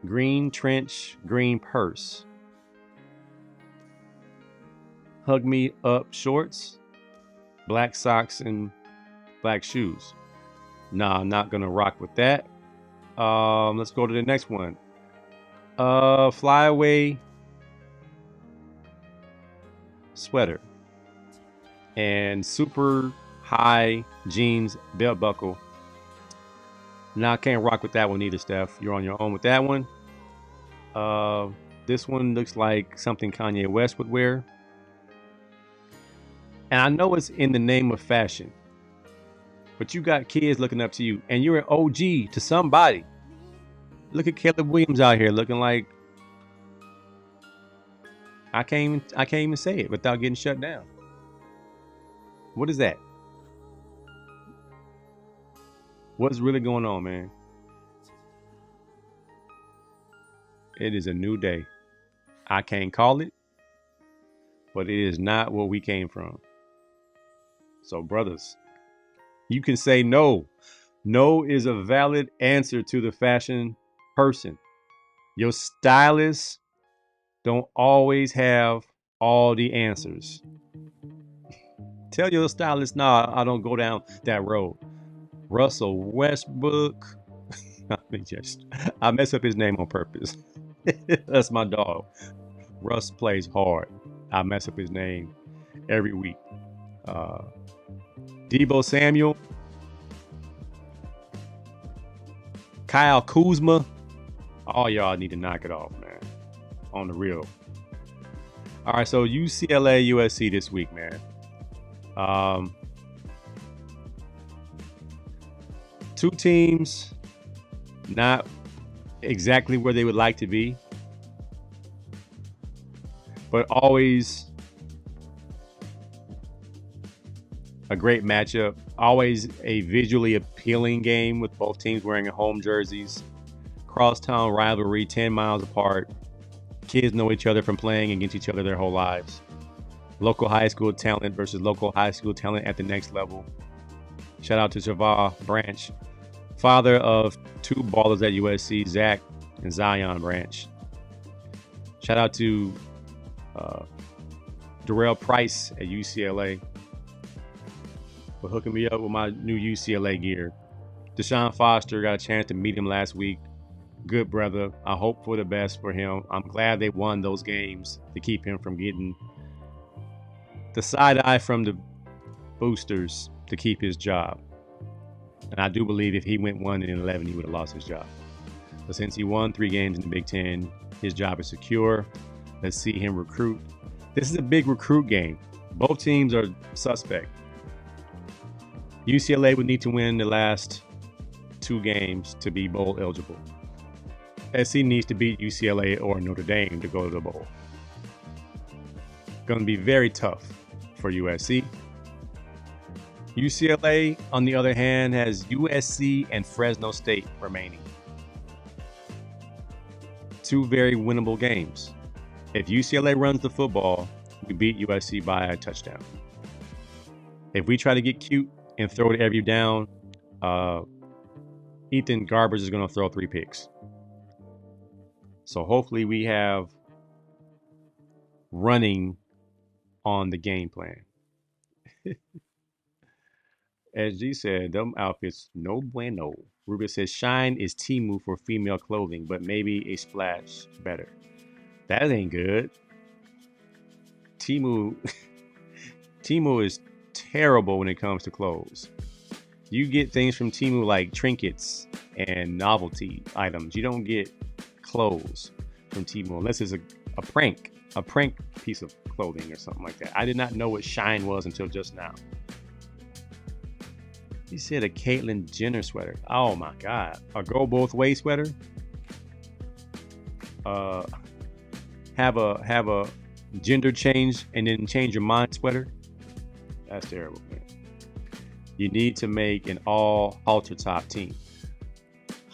Green trench, green purse. Hug me up shorts, black socks and black shoes. Nah, I'm not gonna rock with that. Let's go to the next one. Flyaway sweater and super high jeans belt buckle. Now I can't rock with that one either, Steph. You're on your own with that one. This one looks like something Kanye West would wear. And I know it's in the name of fashion, but you got kids looking up to you, and you're an OG to somebody. Look at Caleb Williams out here looking like I can't even say it without getting shut down. What is that? What's really going on, man? It is a new day. I can't call it, but it is not where we came from. So, brothers, you can say no. No is a valid answer to the fashion person. Your stylists don't always have all the answers. Tell your stylist, nah, I don't go down that road. Russell Westbrook. I mess up his name on purpose. That's my dog. Russ plays hard. I mess up his name every week. Debo Samuel. Kyle Kuzma. All y'all need to knock it off, man. On the real. All right, so UCLA, USC this week, man. Two teams not exactly where they would like to be, but always a great matchup. Always a visually appealing game with both teams wearing home jerseys. Crosstown rivalry, 10 miles apart. Kids know each other from playing against each other their whole lives. Local high school talent versus local high school talent at the next level. Shout out to Javar Branch, father of two ballers at USC, Zach and Zion Branch. Shout out to Darrell Price at UCLA for hooking me up with my new UCLA gear. Deshaun Foster, got a chance to meet him last week. Good brother. I hope for the best for him. I'm glad they won those games to keep him from getting the side eye from the boosters to keep his job. And I do believe if he went 1-11, he would have lost his job. But since he won 3 games in the Big Ten, his job is secure. Let's see him recruit. This is a big recruit game. Both teams are suspect. UCLA would need to win the last 2 games to be bowl eligible. SC needs to beat UCLA or Notre Dame to go to the bowl. Going to be very tough for USC. UCLA, on the other hand, has USC and Fresno State remaining. 2 very winnable games. If UCLA runs the football, we beat USC by a touchdown. If we try to get cute and throw it every down, Ethan Garbers is going to throw 3 picks. So hopefully we have running on the game plan. As G said, them outfits, no bueno. Ruben says, Shine is Temu for female clothing, but maybe a splash better. That ain't good. Temu is terrible when it comes to clothes. You get things from Temu like trinkets and novelty items. You don't get clothes from Temu unless it's a prank piece of clothing or something like that. I did not know what Shine was until just now. He said a Caitlyn Jenner sweater. Oh my God. A go both way sweater? Have a gender change and then change your mind sweater? That's terrible, man. You need to make an all halter top team.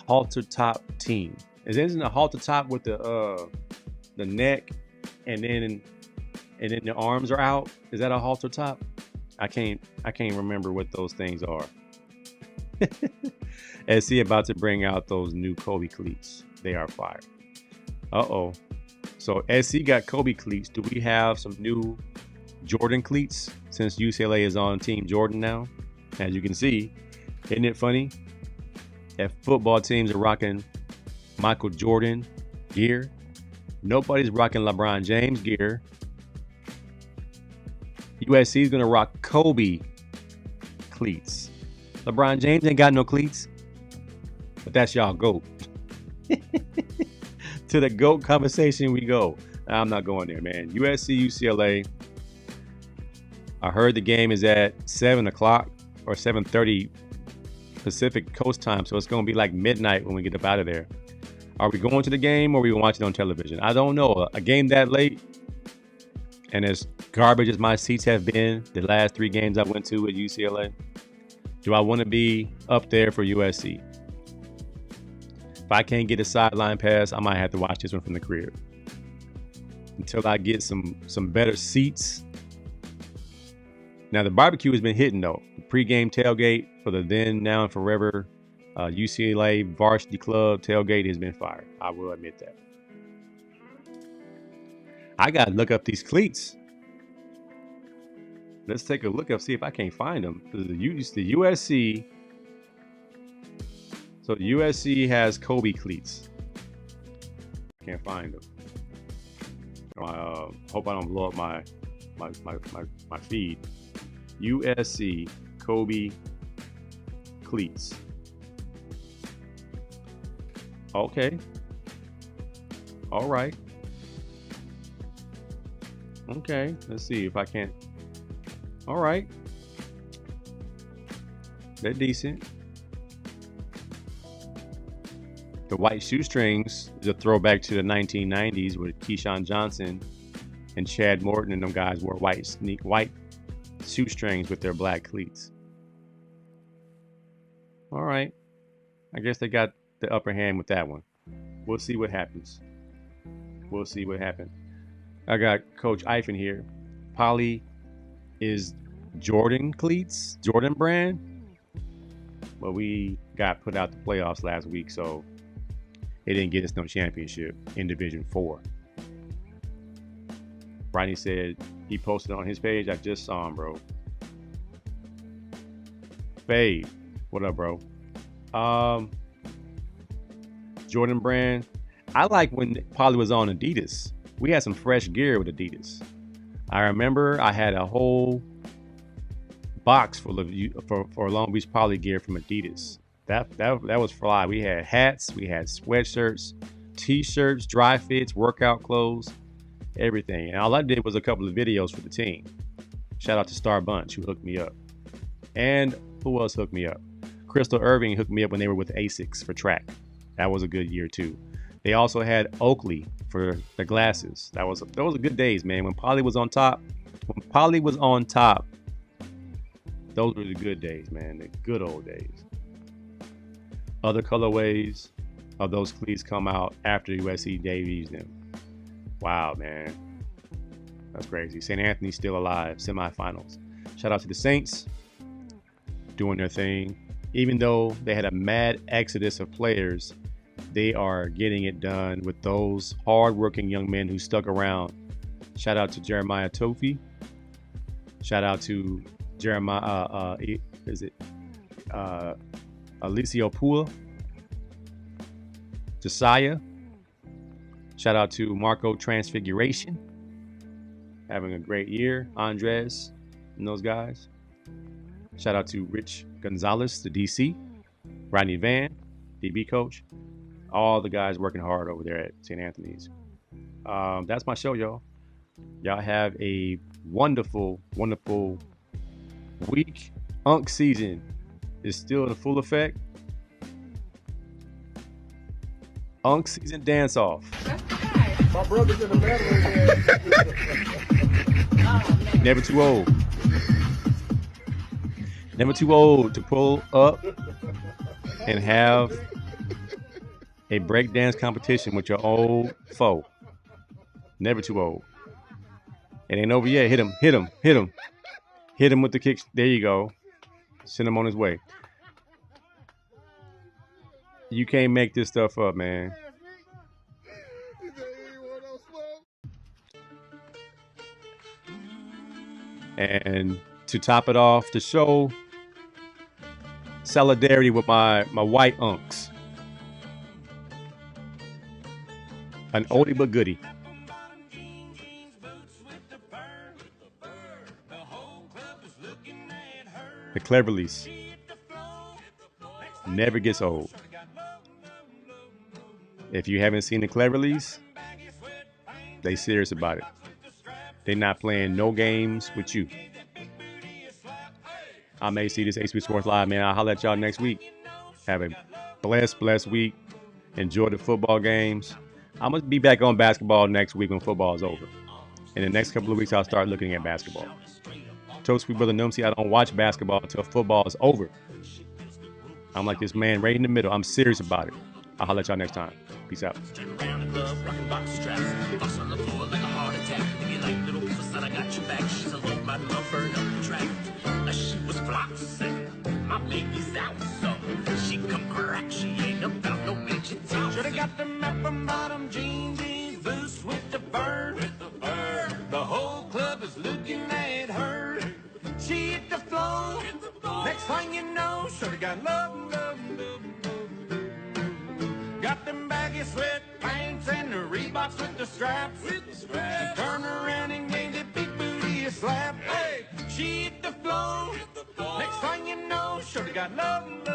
Halter top team. Isn't a halter top with the neck and then the arms are out? Is that a halter top? I can't remember what those things are. SC about to bring out those new Kobe cleats. They are fire. Uh-oh. So SC got Kobe cleats. Do we have some new Jordan cleats since UCLA is on Team Jordan now? As you can see, isn't it funny? If football teams are rocking Michael Jordan gear, nobody's rocking LeBron James gear. USC is going to rock Kobe cleats. LeBron James ain't got no cleats, but that's y'all GOAT. To the GOAT conversation we go. I'm not going there, man. USC, UCLA. I heard the game is at 7 o'clock or 7:30 Pacific Coast time, so it's going to be like midnight when we get up out of there. Are we going to the game or are we watching on television? I don't know. A game that late and as garbage as my seats have been the last 3 games I went to at UCLA, do I want to be up there for USC? If I can't get a sideline pass, I might have to watch this one from the crib until I get some better seats. Now, the barbecue has been hitting, though. The pregame tailgate for the then, now, and forever UCLA varsity club tailgate has been fire. I will admit that. I got to look up these cleats. Let's take a look up, see if I can't find them. The USC. So the USC has Kobe cleats. Can't find them. Hope I don't blow up my feed. USC Kobe cleats. Okay. All right. Okay. Let's see if I can't. All right. They're decent. The white shoestrings is a throwback to the 1990s with Keyshawn Johnson and Chad Morton, and them guys wore white shoestrings with their black cleats. All right. I guess they got the upper hand with that one. We'll see what happens. We'll see what happens. I got Coach Eifen here. Poly is Jordan cleats, Jordan brand. But we got put out the playoffs last week, so it didn't get us no championship in Division 4. Rodney said he posted on his page. I just saw him, bro. Fade. What up, bro? Jordan brand. I like when Poly was on Adidas. We had some fresh gear with Adidas. I remember I had a whole box full of for Long Beach Poly gear from Adidas. That was fly. We had hats, we had sweatshirts, t-shirts, dry fits, workout clothes, everything. And all I did was a couple of videos for the team. Shout out to Star Bunch, who hooked me up. And who else hooked me up? Crystal Irving hooked me up when they were with Asics for track. That was a good year too. They also had Oakley for the glasses. Those were good days, man. When Poly was on top, those were the good days, man. The good old days. Other colorways of those cleats come out after USC debuts them. Wow, man. That's crazy. St. Anthony's still alive. Semifinals. Shout out to the Saints doing their thing. Even though they had a mad exodus of players, they are getting it done with those hardworking young men who stuck around. Shout out to Jeremiah Tofi. Shout out to Jeremiah, Alicio Pua, Josiah. Shout out to Marco Transfiguration, having a great year. Andres and those guys. Shout out to Rich Gonzalez, the DC. Rodney Van, DB coach. All the guys working hard over there at St. Anthony's. That's my show, y'all. Y'all have a wonderful, wonderful week. Unk season is still in full effect. Unk season dance off. My brother's in the battle. Never too old. Never too old to pull up and have a breakdance competition with your old foe. Never too old. It ain't over yet. Hit him. Hit him with the kicks. There you go. Send him on his way. You can't make this stuff up, man. And to top it off the show, solidarity with my white unks. An oldie but goodie. The Cleverleys. Never gets old. If you haven't seen the Cleverleys, they serious about it. They're not playing no games with you. I'm AC, this HB Sports Live, man. I'll holler at y'all next week. Have a blessed week. Enjoy the football games. I'm going to be back on basketball next week when football is over. In the next couple of weeks, I'll start looking at basketball. Told sweet brother Numsy I don't watch basketball until football is over. I'm like this man right in the middle. I'm serious about it. I'll holler at y'all next time. Peace out. Should've got the map and bottom jeans, boots with the bird. The whole club is looking at her. She hit the floor. Next thing you know, should've got love. Got them baggy sweatpants and the Reeboks with the straps. She turned around and gave the big booty a slap. Hey, she hit the floor. Next thing you know, should've got love.